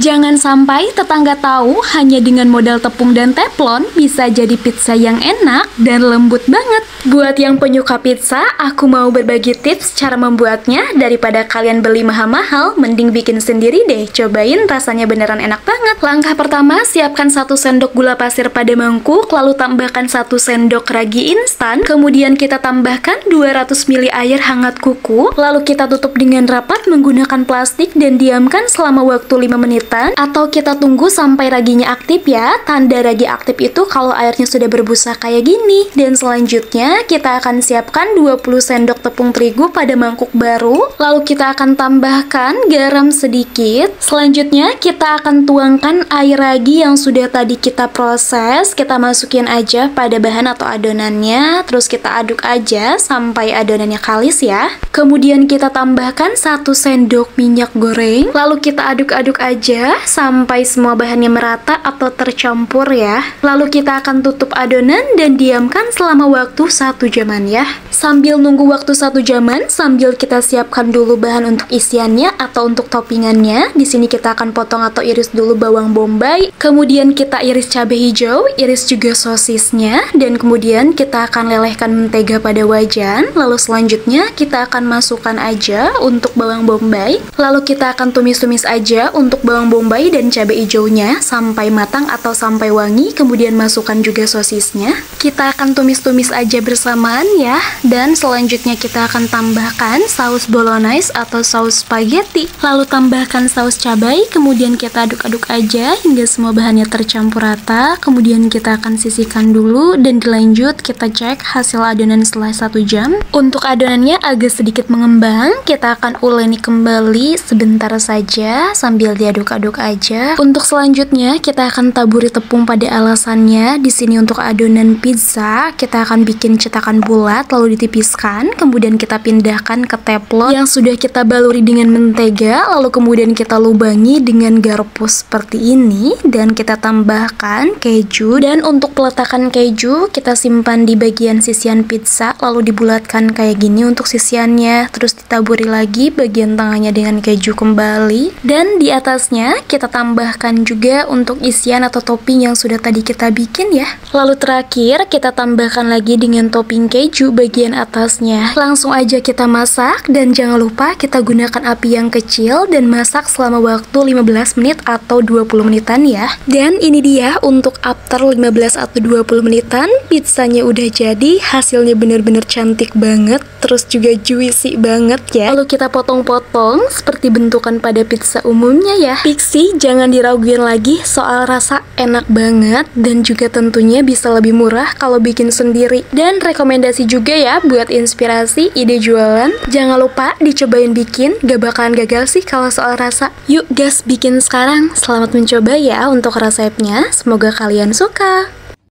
Jangan sampai tetangga tahu hanya dengan modal tepung dan teflon bisa jadi pizza yang enak dan lembut banget. Buat yang penyuka pizza, aku mau berbagi tips cara membuatnya. Daripada kalian beli mahal-mahal, mending bikin sendiri deh. Cobain, rasanya beneran enak banget. Langkah pertama, siapkan 1 sendok gula pasir pada mangkuk, lalu tambahkan 1 sendok ragi instan, kemudian kita tambahkan 200 ml air hangat kuku, lalu kita tutup dengan rapat menggunakan plastik dan diamkan selama waktu 5 menit. Atau kita tunggu sampai raginya aktif ya. Tanda ragi aktif itu kalau airnya sudah berbusa kayak gini. Dan selanjutnya kita akan siapkan 20 sendok tepung terigu pada mangkuk baru. Lalu kita akan tambahkan garam sedikit. Selanjutnya kita akan tuangkan air ragi yang sudah tadi kita proses. Kita masukin aja pada bahan atau adonannya. Terus kita aduk aja sampai adonannya kalis ya. Kemudian kita tambahkan 1 sendok minyak goreng. Lalu kita aduk-aduk aja sampai semua bahannya merata atau tercampur ya. Lalu kita akan tutup adonan dan diamkan selama waktu 1 jaman ya. Sambil nunggu waktu 1 jaman, sambil kita siapkan dulu bahan untuk isiannya atau untuk toppingannya. Di sini kita akan potong atau iris dulu bawang bombay, kemudian kita iris cabai hijau, iris juga sosisnya, dan kemudian kita akan lelehkan mentega pada wajan. Lalu selanjutnya kita akan masukkan aja untuk bawang bombay. Lalu kita akan tumis-tumis aja untuk bawang bombay dan cabai hijaunya sampai matang atau sampai wangi, kemudian masukkan juga sosisnya. Kita akan tumis-tumis aja bersamaan ya. Dan selanjutnya kita akan tambahkan saus bolognese atau saus spaghetti. Lalu tambahkan saus cabai, kemudian kita aduk-aduk aja hingga semua bahannya tercampur rata. Kemudian kita akan sisihkan dulu dan dilanjut kita cek hasil adonan setelah 1 jam. Untuk adonannya agak sedikit mengembang, kita akan uleni kembali sebentar saja sambil diaduk-aduk aja. Untuk selanjutnya kita akan taburi tepung pada alasannya. Di sini untuk adonan pizza kita akan bikin cetakan bulat lalu ditipiskan, kemudian kita pindahkan ke teflon yang sudah kita baluri dengan mentega, lalu kemudian kita lubangi dengan garpu seperti ini dan kita tambahkan keju. Dan untuk peletakan keju kita simpan di bagian sisian pizza lalu dibulatkan kayak gini untuk sisiannya, terus ditaburi lagi bagian tengahnya dengan keju kembali, dan di atasnya kita tambahkan juga untuk isian atau topping yang sudah tadi kita bikin ya. Lalu terakhir kita tambahkan lagi dengan topping keju bagian atasnya. Langsung aja kita masak dan jangan lupa kita gunakan api yang kecil dan masak selama waktu 15 menit atau 20 menitan ya. Dan ini dia untuk after 15 atau 20 menitan pizzanya udah jadi. Hasilnya bener-bener cantik banget, terus juga juicy banget ya. Lalu kita potong-potong seperti bentukan pada pizza umumnya ya. Pixie jangan diraguin lagi soal rasa, enak banget dan juga tentunya bisa lebih murah kalau bikin sendiri. Dan rekomendasi juga ya buat inspirasi ide jualan. Jangan lupa dicobain bikin, gak bakalan gagal sih kalau soal rasa. Yuk guys, bikin sekarang. Selamat mencoba ya untuk resepnya. Semoga kalian suka.